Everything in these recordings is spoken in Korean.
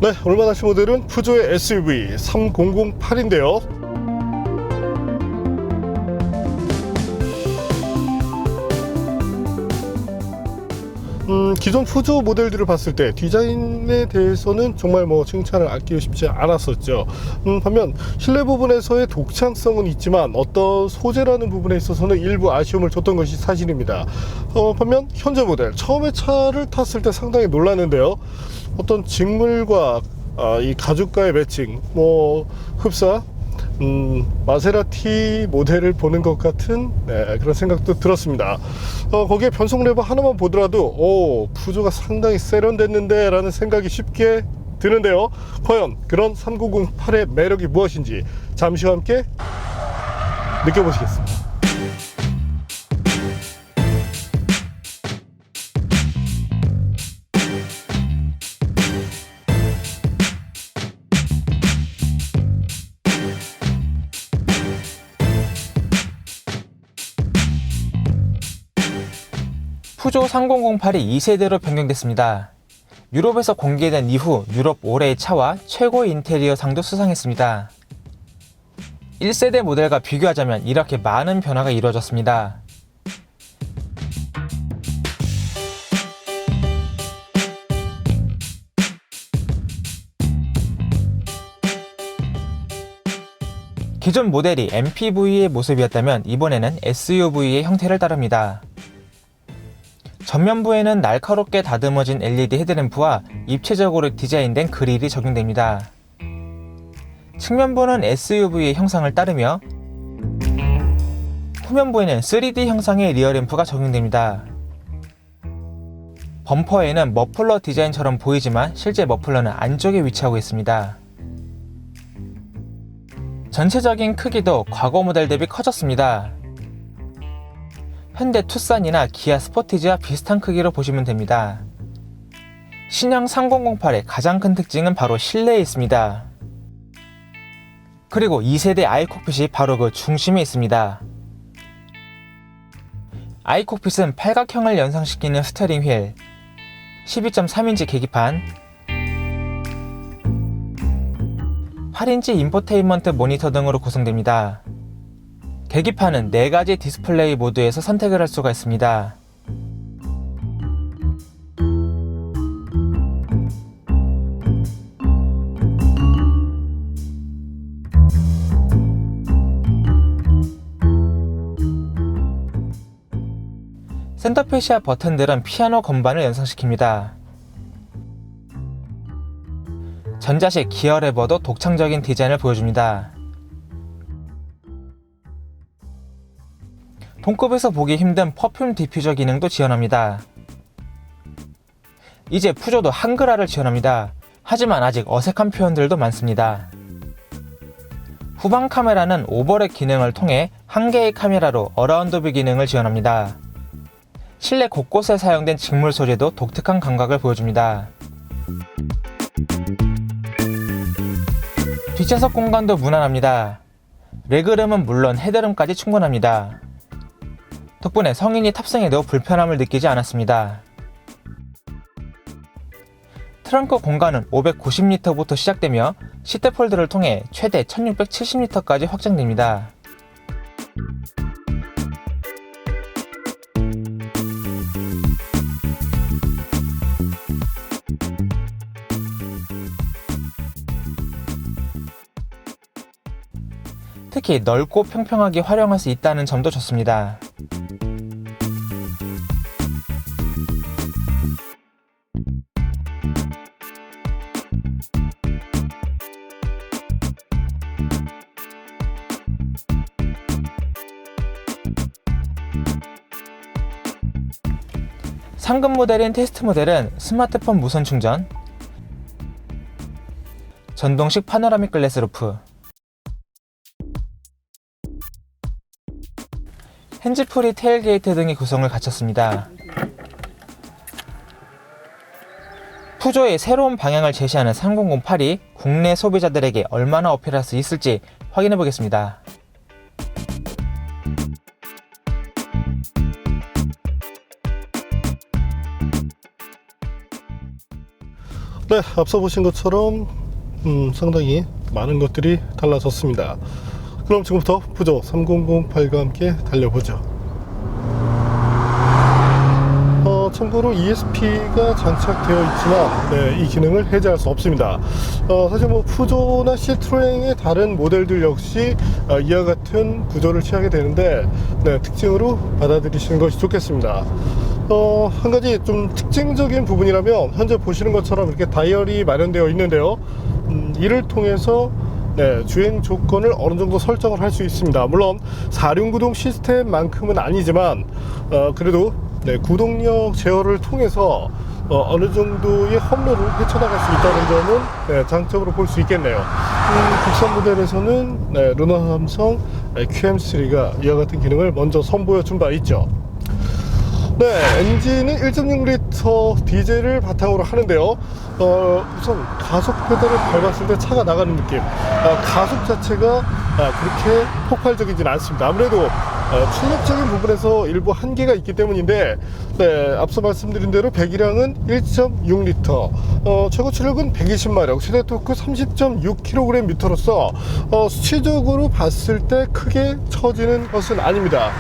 네, 오늘 만나실 모델은 푸조의 SUV 3008인데요. 기존 푸조 모델들을 봤을 때 디자인에 대해서는 정말 칭찬을 아끼고 싶지 않았었죠. 반면 실내 부분에서의 독창성은 있지만 어떤 소재라는 부분에 있어서는 일부 아쉬움을 줬던 것이 사실입니다. 반면 현재 모델 처음에 차를 탔을 때 상당히 놀랐는데요. 어떤 직물과 이 가죽과의 매칭, 흡사, 마세라티 모델을 보는 것 같은 그런 생각도 들었습니다. 거기에 변속 레버 하나만 보더라도 푸조가 상당히 세련됐는데 라는 생각이 쉽게 드는데요. 과연 그런 3008의 매력이 무엇인지 잠시 후 함께 느껴보시겠습니다. 푸조 3008이 2세대로 변경됐습니다. 유럽에서 공개된 이후 유럽 올해의 차와 최고의 인테리어 상도 수상했습니다. 1세대 모델과 비교하자면 이렇게 많은 변화가 이루어졌습니다. 기존 모델이 MPV의 모습이었다면 이번에는 SUV의 형태를 따릅니다. 전면부에는 날카롭게 다듬어진 LED 헤드램프와 입체적으로 디자인된 그릴이 적용됩니다. 측면부는 SUV의 형상을 따르며 후면부에는 3D 형상의 리어램프가 적용됩니다. 범퍼에는 머플러 디자인처럼 보이지만 실제 머플러는 안쪽에 위치하고 있습니다. 전체적인 크기도 과거 모델 대비 커졌습니다. 현대 투싼이나 기아 스포티지와 비슷한 크기로 보시면 됩니다. 신형 3008의 가장 큰 특징은 바로 실내에 있습니다. 그리고 2세대 아이콕핏이 바로 그 중심에 있습니다. 아이콕핏은 팔각형을 연상시키는 스티어링 휠, 12.3인치 계기판, 8인치 인포테인먼트 모니터 등으로 구성됩니다. 계기판은 4가지 디스플레이 모드에서 선택을 할 수가 있습니다. 센터페시아 버튼들은 피아노 건반을 연상시킵니다. 전자식 기어 레버도 독창적인 디자인을 보여줍니다. 동급에서 보기 힘든 퍼퓸 디퓨저 기능도 지원합니다. 이제 푸조도 한글화를 지원합니다. 하지만 아직 어색한 표현들도 많습니다. 후방 카메라는 오버랩 기능을 통해 한 개의 카메라로 어라운드 뷰 기능을 지원합니다. 실내 곳곳에 사용된 직물 소재도 독특한 감각을 보여줍니다. 뒷좌석 공간도 무난합니다. 레그룸은 물론 헤드룸까지 충분합니다. 덕분에 성인이 탑승해도 불편함을 느끼지 않았습니다. 트렁크 공간은 590리터부터 시작되며 시트 폴드를 통해 최대 1670리터까지 확장됩니다. 특히 넓고 평평하게 활용할 수 있다는 점도 좋습니다. 상급 모델인 테스트 모델은 스마트폰 무선 충전, 전동식 파노라믹 글래스 루프, 핸즈프리 테일게이트 등의 구성을 갖췄습니다. 푸조의 새로운 방향을 제시하는 3008이 국내 소비자들에게 얼마나 어필할 수 있을지 확인해 보겠습니다. 네, 앞서 보신 것처럼 상당히 많은 것들이 달라졌습니다. 그럼 지금부터 푸조 3008과 함께 달려보죠. 참고로 ESP가 장착되어 있지만 이 기능을 해제할 수 없습니다. 사실 뭐 푸조나 시트로행의 다른 모델들 역시 이와 같은 구조를 취하게 되는데 특징으로 받아들이시는 것이 좋겠습니다. 한 가지 좀 특징적인 부분이라면 현재 보시는 것처럼 이렇게 다이얼이 마련되어 있는데요. 이를 통해서 주행 조건을 어느 정도 설정을 할 수 있습니다. 물론 4륜구동 시스템만큼은 아니지만 그래도 구동력 제어를 통해서 어느 정도의 험로를 헤쳐나갈 수 있다는 점은 장점으로 볼 수 있겠네요. 국산 모델에서는 루나 삼성 QM3가 이와 같은 기능을 먼저 선보여 준 바 있죠. 엔진은 1.6L 디젤을 바탕으로 하는데요. 우선 가속 페달을 밟았을 때 차가 나가는 느낌, 가속 자체가 그렇게 폭발적이진 않습니다. 아무래도 출력적인 부분에서 일부 한계가 있기 때문인데 앞서 말씀드린 대로 배기량은 1.6L, 최고 출력은 120마력, 최대 토크 30.6kgm로서 수치적으로 봤을 때 크게 처지는 것은 아닙니다.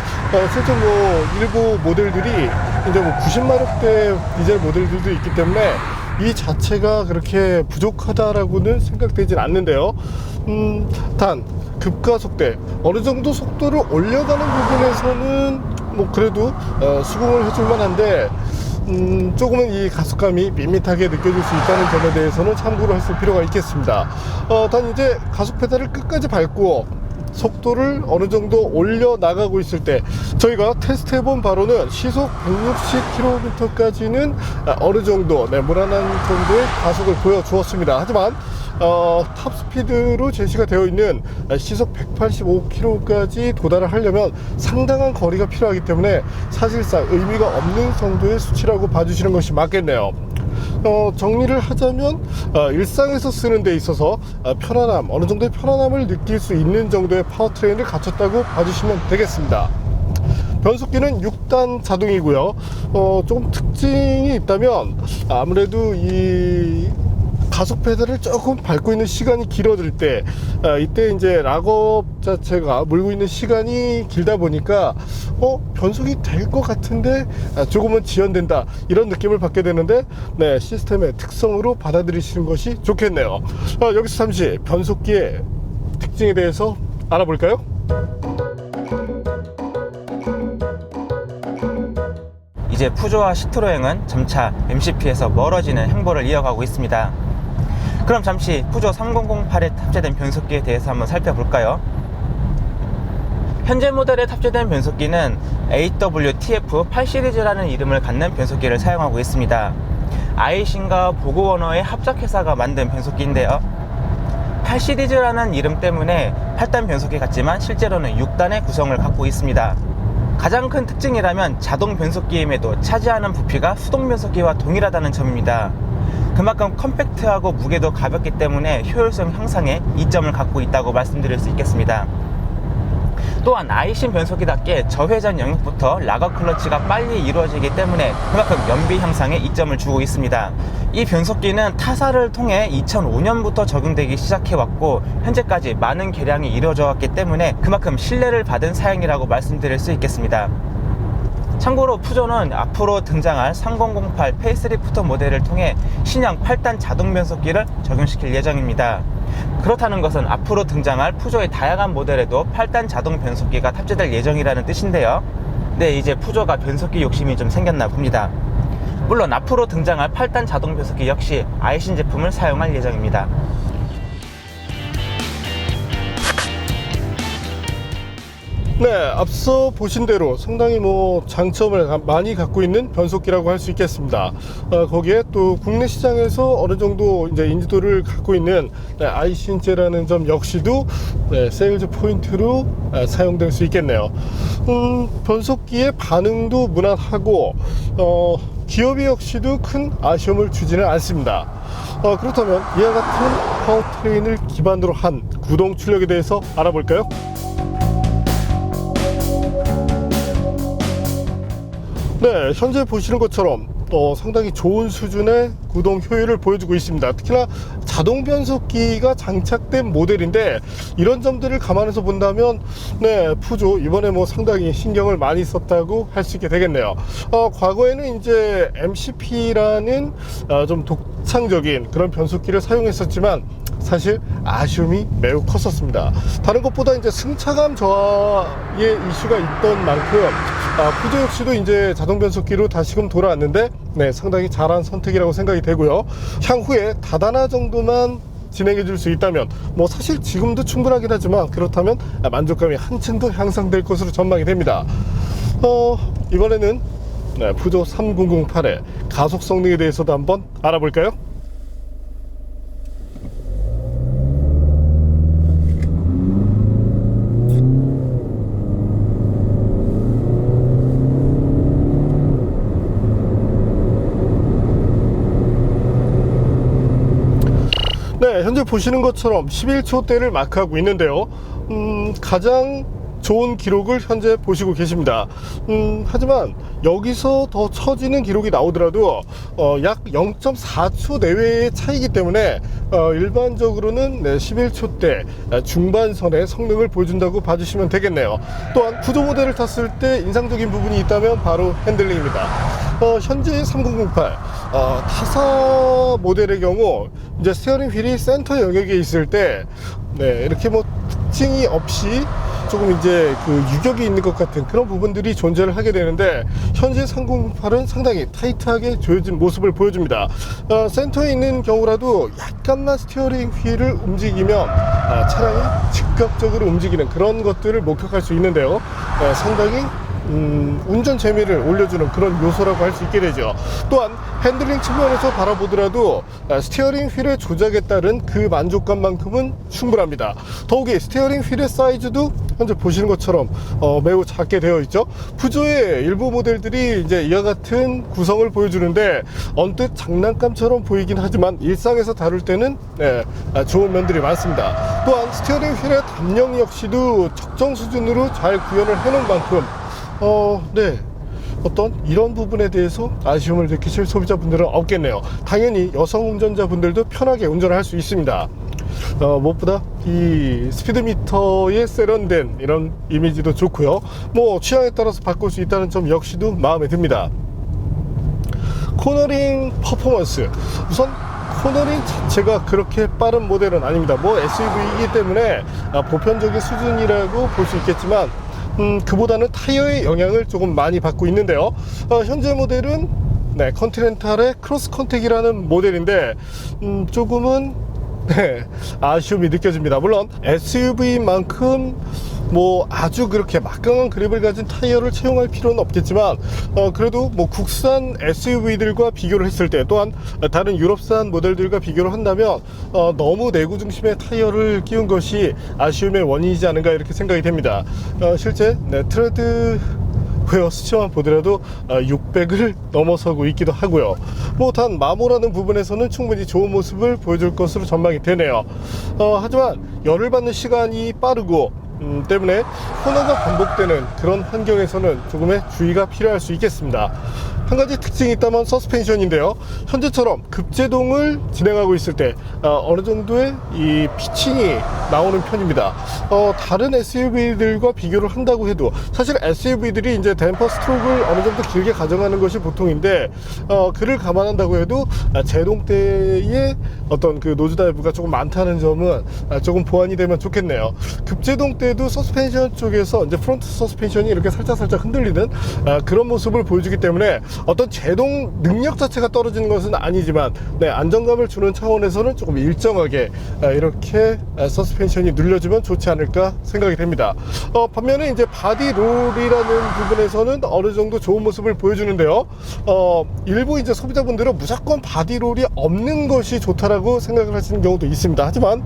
실제 뭐 일부 모델들이 이제 뭐 90마력대 디젤 모델들도 있기 때문에 이 자체가 그렇게 부족하다라고는 생각되진 않는데요. 단 급가속대 어느 정도 속도를 올려가는 부분에서는 뭐 그래도 수긍을 해줄 만한데 조금은 이 가속감이 밋밋하게 느껴질 수 있다는 점에 대해서는 참고를 했을 필요가 있겠습니다. 단 이제 가속 페달을 끝까지 밟고 속도를 어느 정도 올려 나가고 있을 때 저희가 테스트 해본 바로는 시속 160km까지는 어느 정도 무난한 정도의 가속을 보여주었습니다. 하지만 탑스피드로 제시가 되어 있는 시속 185km까지 도달을 하려면 상당한 거리가 필요하기 때문에 사실상 의미가 없는 정도의 수치라고 봐주시는 것이 맞겠네요. 정리를 하자면 일상에서 쓰는 데 있어서 편안함, 어느 정도의 편안함을 느낄 수 있는 정도의 파워트레인을 갖췄다고 봐주시면 되겠습니다. 변속기는 6단 자동이고요. 조금 특징이 있다면 아무래도 이 가속 페달을 조금 밟고 있는 시간이 길어질 때 이때 이제 락업 자체가 물고 있는 시간이 길다 보니까 변속이 될 것 같은데 조금은 지연된다, 이런 느낌을 받게 되는데 시스템의 특성으로 받아들이시는 것이 좋겠네요. 여기서 잠시 변속기의 특징에 대해서 알아볼까요? 이제 푸조와 시트로행은 점차 MCP에서 멀어지는 행보를 이어가고 있습니다. 그럼 잠시 푸조 3008에 탑재된 변속기에 대해서 한번 살펴볼까요? 현재 모델에 탑재된 변속기는 AWTF8 시리즈라는 이름을 갖는 변속기를 사용하고 있습니다. 아이신과 보그워너의 합작회사가 만든 변속기인데요. 8 시리즈라는 이름 때문에 8단 변속기 같지만 실제로는 6단의 구성을 갖고 있습니다. 가장 큰 특징이라면 자동 변속기임에도 차지하는 부피가 수동 변속기와 동일하다는 점입니다. 그만큼 컴팩트하고 무게도 가볍기 때문에 효율성 향상에 이점을 갖고 있다고 말씀드릴 수 있겠습니다. 또한 아이신 변속기답게 저회전 영역부터 락업 클러치가 빨리 이루어지기 때문에 그만큼 연비 향상에 이점을 주고 있습니다. 이 변속기는 타사를 통해 2005년부터 적용되기 시작해왔고 현재까지 많은 개량이 이루어져 왔기 때문에 그만큼 신뢰를 받은 사양이라고 말씀드릴 수 있겠습니다. 참고로 푸조는 앞으로 등장할 3008 페이스리프트 모델을 통해 신형 8단 자동 변속기를 적용시킬 예정입니다. 그렇다는 것은 앞으로 등장할 푸조의 다양한 모델에도 8단 자동 변속기가 탑재될 예정이라는 뜻인데요. 이제 푸조가 변속기 욕심이 좀 생겼나 봅니다. 물론 앞으로 등장할 8단 자동 변속기 역시 아이신 제품을 사용할 예정입니다. 앞서 보신 대로 상당히 장점을 많이 갖고 있는 변속기라고 할 수 있겠습니다. 거기에 또 국내 시장에서 어느 정도 이제 인지도를 갖고 있는 아이신제라는 점 역시도 세일즈 포인트로 사용될 수 있겠네요. 변속기의 반응도 무난하고 기어비 역시도 큰 아쉬움을 주지는 않습니다. 그렇다면 이와 같은 파워트레인을 기반으로 한 구동 출력에 대해서 알아볼까요? 현재 보시는 것처럼 상당히 좋은 수준의 구동 효율을 보여주고 있습니다. 특히나 자동 변속기가 장착된 모델인데 이런 점들을 감안해서 본다면 푸조 이번에 상당히 신경을 많이 썼다고 할 수 있게 되겠네요. 과거에는 이제 MCP라는 좀 독창적인 그런 변속기를 사용했었지만 사실 아쉬움이 매우 컸었습니다. 다른 것보다 이제 승차감 저하의 이슈가 있던 만큼 푸조 역시도 이제 자동 변속기로 다시금 돌아왔는데 상당히 잘한 선택이라고 생각이 되고요. 향후에 다다나 정도만 진행해 줄 수 있다면 사실 지금도 충분하긴 하지만 그렇다면 만족감이 한층 더 향상될 것으로 전망이 됩니다. 이번에는 푸조 3008의 가속 성능에 대해서도 한번 알아볼까요? 현재 보시는 것처럼 11초대를 마크하고 있는데요. 가장 좋은 기록을 현재 보시고 계십니다. 하지만 여기서 더 처지는 기록이 나오더라도 약 0.4초 내외의 차이기 때문에 일반적으로는 11초대 중반선의 성능을 보여준다고 봐주시면 되겠네요. 또한 푸조 모델을 탔을 때 인상적인 부분이 있다면 바로 핸들링입니다. 현재 3008 타사 모델의 경우 이제 스티어링 휠이 센터 영역에 있을 때 이렇게 특징이 없이 조금 이제 유격이 있는 것 같은 그런 부분들이 존재를 하게 되는데 현재 3008은 상당히 타이트하게 조여진 모습을 보여줍니다. 센터에 있는 경우라도 약간만 스티어링 휠을 움직이면 차량이 즉각적으로 움직이는 그런 것들을 목격할 수 있는데요. 상당히 운전 재미를 올려주는 그런 요소라고 할 수 있게 되죠. 또한 핸들링 측면에서 바라보더라도 스티어링 휠의 조작에 따른 그 만족감만큼은 충분합니다. 더욱이 스티어링 휠의 사이즈도 현재 보시는 것처럼 매우 작게 되어 있죠. 푸조의 일부 모델들이 이제 이와 같은 구성을 보여주는데 언뜻 장난감처럼 보이긴 하지만 일상에서 다룰 때는 좋은 면들이 많습니다. 또한 스티어링 휠의 담력 역시도 적정 수준으로 잘 구현을 해놓은 만큼 어떤 이런 부분에 대해서 아쉬움을 느끼실 소비자분들은 없겠네요. 당연히 여성 운전자분들도 편하게 운전을 할 수 있습니다. 무엇보다 이 스피드미터에 세련된 이런 이미지도 좋고요. 취향에 따라서 바꿀 수 있다는 점 역시도 마음에 듭니다. 코너링 퍼포먼스, 우선 코너링 자체가 그렇게 빠른 모델은 아닙니다. SUV이기 때문에 보편적인 수준이라고 볼 수 있겠지만 그보다는 타이어의 영향을 조금 많이 받고 있는데요. 현재 모델은 컨티넨탈의 크로스 컨택이라는 모델인데 조금은 아쉬움이 느껴집니다. 물론 SUV만큼 아주 그렇게 막강한 그립을 가진 타이어를 채용할 필요는 없겠지만 그래도 국산 SUV들과 비교를 했을 때 또한 다른 유럽산 모델들과 비교를 한다면 너무 내구 중심의 타이어를 끼운 것이 아쉬움의 원인이지 않은가 이렇게 생각이 됩니다. 실제 트레드 웨어 수치만 보더라도 600을 넘어서고 있기도 하고요. 단 마모라는 부분에서는 충분히 좋은 모습을 보여줄 것으로 전망이 되네요. 하지만 열을 받는 시간이 빠르고 때문에 코너가 반복되는 그런 환경에서는 조금의 주의가 필요할 수 있겠습니다. 한 가지 특징이 있다면 서스펜션인데요. 현재처럼 급제동을 진행하고 있을 때 어느 정도의 이 피칭이 나오는 편입니다. 다른 SUV들과 비교를 한다고 해도 사실 SUV들이 이제 댐퍼 스트로크를 어느 정도 길게 가져가는 것이 보통인데 그를 감안한다고 해도 제동 때의 어떤 그 노즈 다이브가 조금 많다는 점은 조금 보완이 되면 좋겠네요. 급제동 때도 서스펜션 쪽에서 이제 프론트 서스펜션이 이렇게 살짝 흔들리는 그런 모습을 보여주기 때문에 어떤 제동 능력 자체가 떨어지는 것은 아니지만 안정감을 주는 차원에서는 조금 일정하게 이렇게 서스펜션이 눌려주면 좋지 않을까 생각이 됩니다. 반면에 이제 바디 롤이라는 부분에서는 어느 정도 좋은 모습을 보여주는데요. 일부 이제 소비자분들은 무조건 바디 롤이 없는 것이 좋다라고 생각을 하시는 경우도 있습니다. 하지만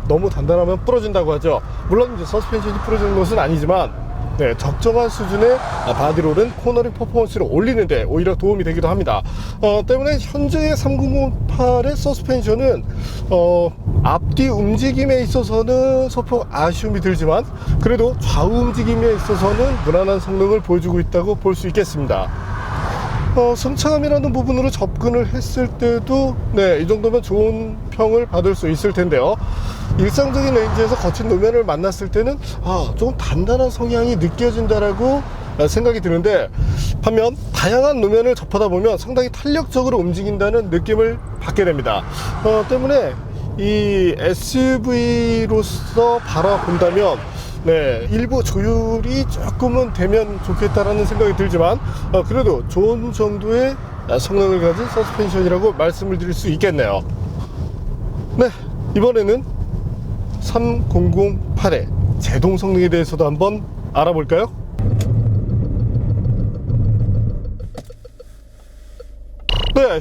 너무 단단하면 부러진다고 하죠. 물론 이제 서스펜션이 부러지는 것은 아니지만 적정한 수준의 바디롤은 코너링 퍼포먼스를 올리는데 오히려 도움이 되기도 합니다. 때문에 현재의 3008의 서스펜션은 앞뒤 움직임에 있어서는 소폭 아쉬움이 들지만 그래도 좌우 움직임에 있어서는 무난한 성능을 보여주고 있다고 볼 수 있겠습니다. 승차감이라는 부분으로 접근을 했을 때도 이 정도면 좋은 평을 받을 수 있을 텐데요. 일상적인 레인지에서 거친 노면을 만났을 때는 조금 단단한 성향이 느껴진다라고 생각이 드는데, 반면 다양한 노면을 접하다 보면 상당히 탄력적으로 움직인다는 느낌을 받게 됩니다. 때문에 이 SUV로서 바라본다면 일부 조율이 조금은 되면 좋겠다라는 생각이 들지만, 그래도 좋은 정도의 성능을 가진 서스펜션이라고 말씀을 드릴 수 있겠네요. 이번에는 3008의 제동 성능에 대해서도 한번 알아볼까요?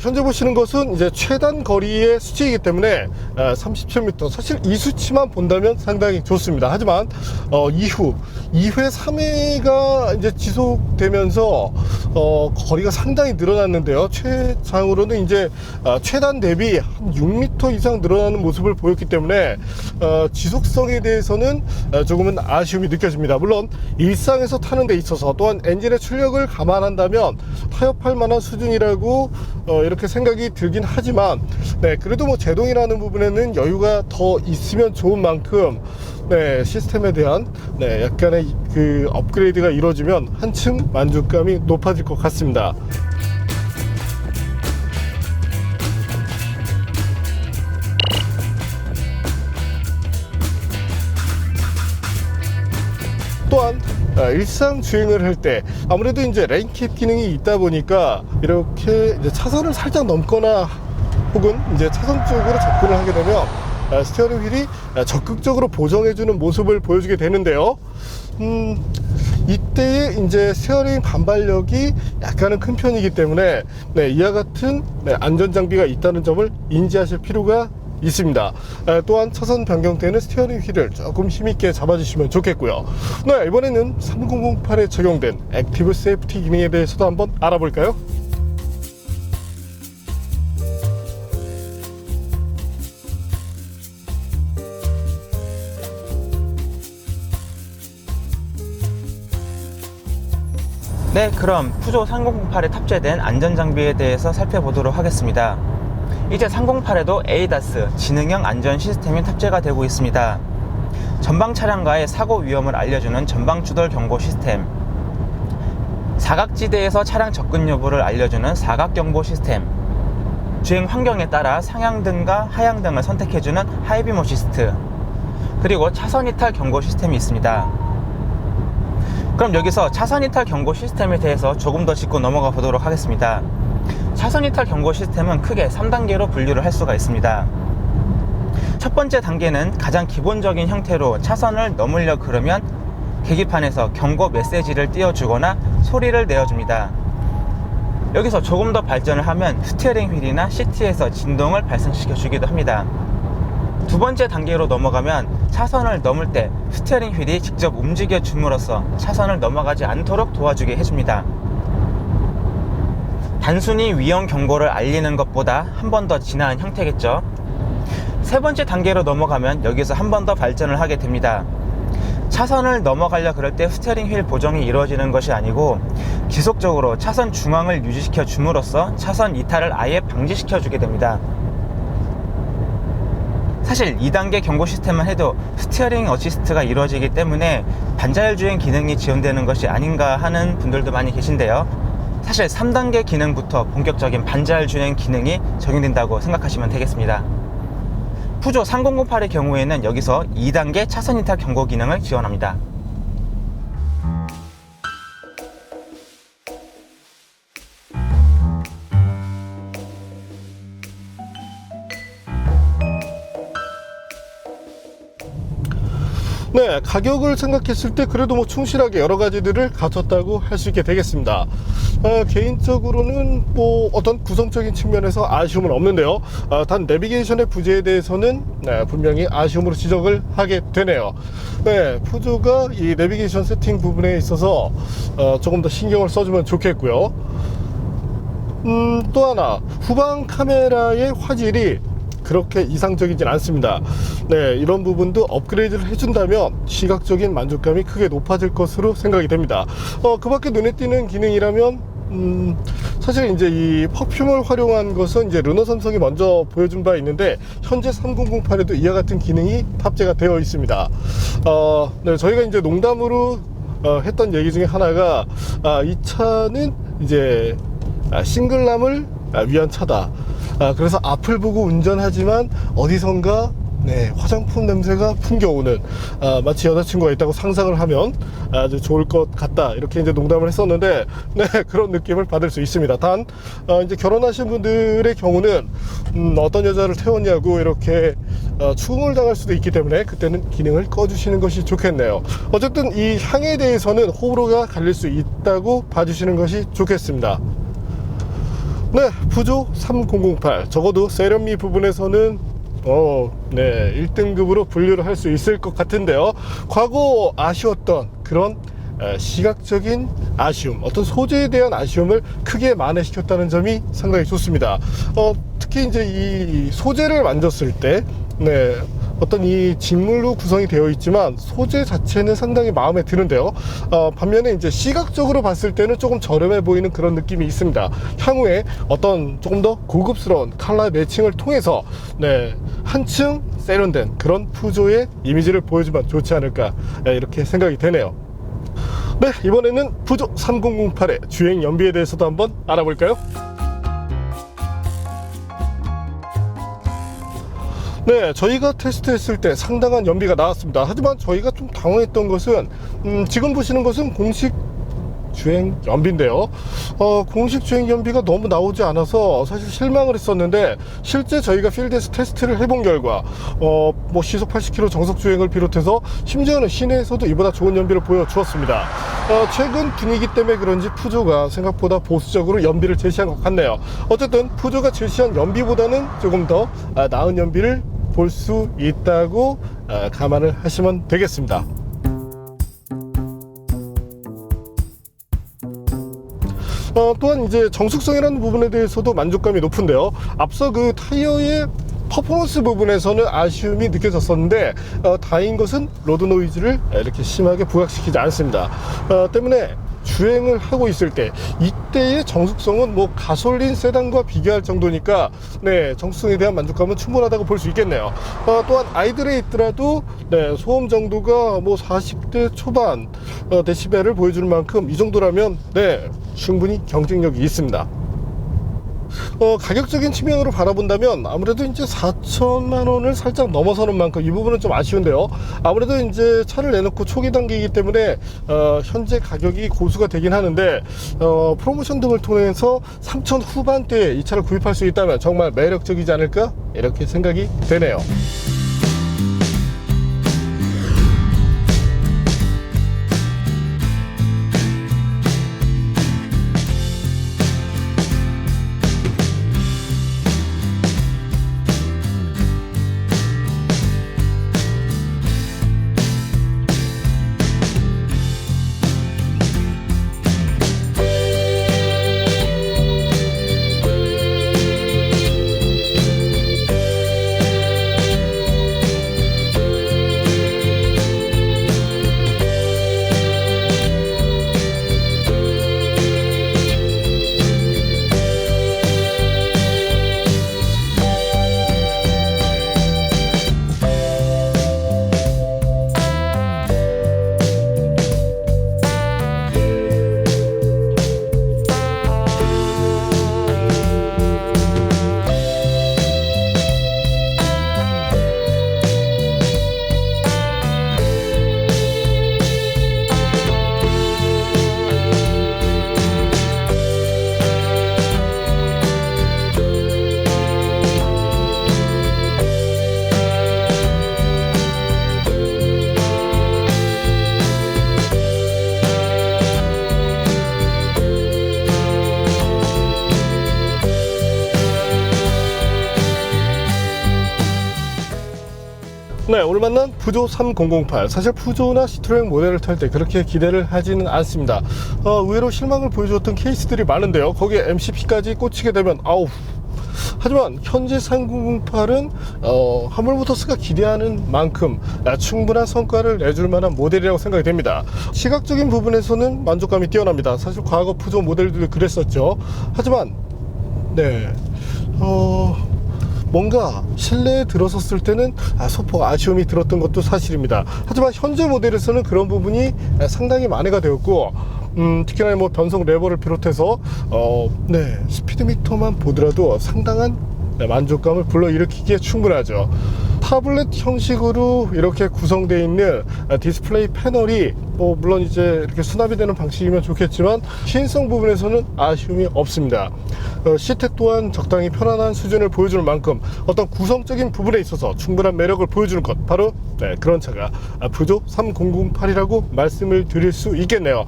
현재 보시는 것은 이제 최단 거리의 수치이기 때문에 37m, 사실 이 수치만 본다면 상당히 좋습니다. 하지만 이후 2회, 3회가 이제 지속되면서 거리가 상당히 늘어났는데요. 최장으로는 이제 최단 대비 한 6m 이상 늘어나는 모습을 보였기 때문에 지속성에 대해서는 조금은 아쉬움이 느껴집니다. 물론 일상에서 타는 데 있어서, 또한 엔진의 출력을 감안한다면 타협할 만한 수준이라고 이렇게 생각이 들긴 하지만, 그래도 뭐 제동이라는 부분에는 여유가 더 있으면 좋은 만큼 시스템에 대한 약간의 그 업그레이드가 이루어지면 한층 만족감이 높아질 것 같습니다. 또한 일상 주행을 할 때 아무래도 이제 레인캡 기능이 있다 보니까 이렇게 이제 차선을 살짝 넘거나 혹은 이제 차선 쪽으로 접근을 하게 되면 스티어링 휠이 적극적으로 보정해주는 모습을 보여주게 되는데요. 이때의 이제 스티어링 반발력이 약간은 큰 편이기 때문에 이와 같은 안전 장비가 있다는 점을 인지하실 필요가 있습니다. 또한 차선 변경 때는 스티어링 휠을 조금 힘있게 잡아주시면 좋겠고요. 이번에는 3008에 적용된 액티브 세이프티 기능에 대해서도 한번 알아볼까요? 그럼 푸조 3008에 탑재된 안전장비에 대해서 살펴보도록 하겠습니다. 이제 3008에도 ADAS, 지능형 안전 시스템이 탑재가 되고 있습니다. 전방 차량과의 사고 위험을 알려주는 전방 추돌 경고 시스템, 사각지대에서 차량 접근 여부를 알려주는 사각 경보 시스템, 주행 환경에 따라 상향등과 하향등을 선택해주는 하이빔 어시스트, 그리고 차선 이탈 경고 시스템이 있습니다. 그럼 여기서 차선 이탈 경고 시스템에 대해서 조금 더 짚고 넘어가 보도록 하겠습니다. 차선 이탈 경고 시스템은 크게 3단계로 분류를 할 수가 있습니다. 첫 번째 단계는 가장 기본적인 형태로 차선을 넘으려 그러면 계기판에서 경고 메시지를 띄워주거나 소리를 내어줍니다. 여기서 조금 더 발전을 하면 스티어링 휠이나 시트에서 진동을 발생시켜 주기도 합니다. 두 번째 단계로 넘어가면 차선을 넘을 때 스티어링 휠이 직접 움직여 줌으로써 차선을 넘어가지 않도록 도와주게 해줍니다. 단순히 위험 경고를 알리는 것보다 한 번 더 진화한 형태겠죠. 세 번째 단계로 넘어가면 여기서 한 번 더 발전을 하게 됩니다. 차선을 넘어가려 그럴 때 스티어링 휠 보정이 이루어지는 것이 아니고 지속적으로 차선 중앙을 유지시켜 줌으로써 차선 이탈을 아예 방지시켜 주게 됩니다. 사실 2단계 경고 시스템만 해도 스티어링 어시스트가 이루어지기 때문에 반자율 주행 기능이 지원되는 것이 아닌가 하는 분들도 많이 계신데요. 사실 3단계 기능부터 본격적인 반자율 주행 기능이 적용된다고 생각하시면 되겠습니다. 푸조 3008의 경우에는 여기서 2단계 차선 이탈 경고 기능을 지원합니다. 가격을 생각했을 때 그래도 뭐 충실하게 여러 가지들을 갖췄다고 할 수 있게 되겠습니다. 개인적으로는 뭐 어떤 구성적인 측면에서 아쉬움은 없는데요. 단 내비게이션의 부재에 대해서는 분명히 아쉬움으로 지적을 하게 되네요. 푸조가 이 내비게이션 세팅 부분에 있어서 조금 더 신경을 써주면 좋겠고요. 또 하나, 후방 카메라의 화질이 그렇게 이상적이진 않습니다. 이런 부분도 업그레이드를 해준다면 시각적인 만족감이 크게 높아질 것으로 생각이 됩니다. 그 밖에 눈에 띄는 기능이라면 사실 이제 이 퍼퓸을 활용한 것은 이제 르노 삼성이 먼저 보여준 바 있는데 현재 3008에도 이와 같은 기능이 탑재가 되어 있습니다. 네, 저희가 이제 농담으로 했던 얘기 중에 하나가 이 차는 이제 싱글남을 위한 차다. 그래서 앞을 보고 운전하지만 어디선가 네, 화장품 냄새가 풍겨오는 마치 여자친구가 있다고 상상을 하면 아주 좋을 것 같다, 이렇게 이제 농담을 했었는데, 네, 그런 느낌을 받을 수 있습니다. 단 이제 결혼하신 분들의 경우는 어떤 여자를 태웠냐고 이렇게 추궁을 당할 수도 있기 때문에 그때는 기능을 꺼주시는 것이 좋겠네요. 어쨌든 이 향에 대해서는 호불호가 갈릴 수 있다고 봐주시는 것이 좋겠습니다. 네, 푸조 3008, 적어도 세련미 부분에서는 네, 1등급으로 분류를 할 수 있을 것 같은데요. 과거 아쉬웠던 그런 시각적인 아쉬움, 어떤 소재에 대한 아쉬움을 크게 만회시켰다는 점이 상당히 좋습니다. 특히 이제 이 소재를 만졌을 때, 네, 어떤 이 직물로 구성이 되어 있지만 소재 자체는 상당히 마음에 드는데요. 반면에 이제 시각적으로 봤을 때는 조금 저렴해 보이는 그런 느낌이 있습니다. 향후에 어떤 조금 더 고급스러운 컬러 매칭을 통해서 네, 한층 세련된 그런 푸조의 이미지를 보여주면 좋지 않을까, 이렇게 생각이 되네요. 네, 이번에는 푸조 3008의 주행 연비에 대해서도 한번 알아볼까요? 네, 저희가 테스트했을 때 상당한 연비가 나왔습니다. 하지만 저희가 좀 당황했던 것은 지금 보시는 것은 공식 주행 연비인데요. 공식 주행 연비가 너무 나오지 않아서 사실 실망을 했었는데, 실제 저희가 필드에서 테스트를 해본 결과 뭐 시속 80km 정속 주행을 비롯해서 심지어는 시내에서도 이보다 좋은 연비를 보여주었습니다. 최근 분위기 때문에 그런지 푸조가 생각보다 보수적으로 연비를 제시한 것 같네요. 어쨌든 푸조가 제시한 연비보다는 조금 더 나은 연비를 볼 수 있다고 감안을 하시면 되겠습니다. 또한 이제 정숙성이라는 부분에 대해서도 만족감이 높은데요. 앞서 그 타이어의 퍼포먼스 부분에서는 아쉬움이 느껴졌었는데, 다행인 것은 로드 노이즈를 이렇게 심하게 부각시키지 않습니다. 때문에 주행을 하고 있을 때 이때의 정숙성은 뭐 가솔린 세단과 비교할 정도니까, 네, 정숙성에 대한 만족감은 충분하다고 볼 수 있겠네요. 또한 아이들에 있더라도 네, 소음 정도가 뭐 40대 초반 데시벨을 보여주는 만큼 이 정도라면 네, 충분히 경쟁력이 있습니다. 가격적인 측면으로 바라본다면 아무래도 이제 4천만 원을 살짝 넘어서는 만큼 이 부분은 좀 아쉬운데요. 아무래도 이제 차를 내놓고 초기 단계이기 때문에 현재 가격이 고수가 되긴 하는데, 프로모션 등을 통해서 3천 후반대에 이 차를 구입할 수 있다면 정말 매력적이지 않을까, 이렇게 생각이 되네요. 네, 오늘 만난 푸조 3008, 사실 푸조나 시트로행 모델을 탈 때 그렇게 기대를 하지는 않습니다. 의외로 실망을 보여주었던 케이스들이 많은데요. 거기에 MCP까지 꽂히게 되면 아우, 하지만 현재 3008은 하물모터스가 기대하는 만큼 충분한 성과를 내줄 만한 모델이라고 생각이 됩니다. 시각적인 부분에서는 만족감이 뛰어납니다. 사실 과거 푸조 모델들도 그랬었죠. 하지만 네, 뭔가 실내에 들어섰을 때는 소폭 아쉬움이 들었던 것도 사실입니다. 하지만 현재 모델에서는 그런 부분이 상당히 만회가 되었고, 특히나 뭐 변속 레버를 비롯해서 네, 스피드미터만 보더라도 상당한 만족감을 불러일으키기에 충분하죠. 타블렛 형식으로 이렇게 구성되어 있는 디스플레이 패널이 물론 이제 이렇게 수납이 되는 방식이면 좋겠지만 시인성 부분에서는 아쉬움이 없습니다. 시트 또한 적당히 편안한 수준을 보여주는 만큼 어떤 구성적인 부분에 있어서 충분한 매력을 보여주는 것, 바로 그런 차가 푸조 3008이라고 말씀을 드릴 수 있겠네요.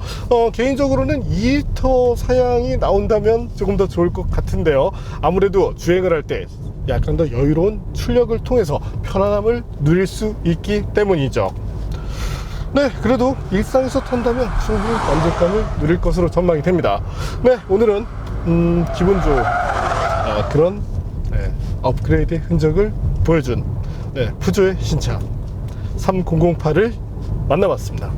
개인적으로는 2리터 사양이 나온다면 조금 더 좋을 것 같은데요. 아무래도 주행을 할 때 약간 더 여유로운 출력을 통해서 편안함을 누릴 수 있기 때문이죠. 네, 그래도 일상에서 탄다면 충분히 만족감을 누릴 것으로 전망이 됩니다. 네, 오늘은 기분 좋은 그런 업그레이드의 흔적을 보여준 푸조의 신차 3008을 만나봤습니다.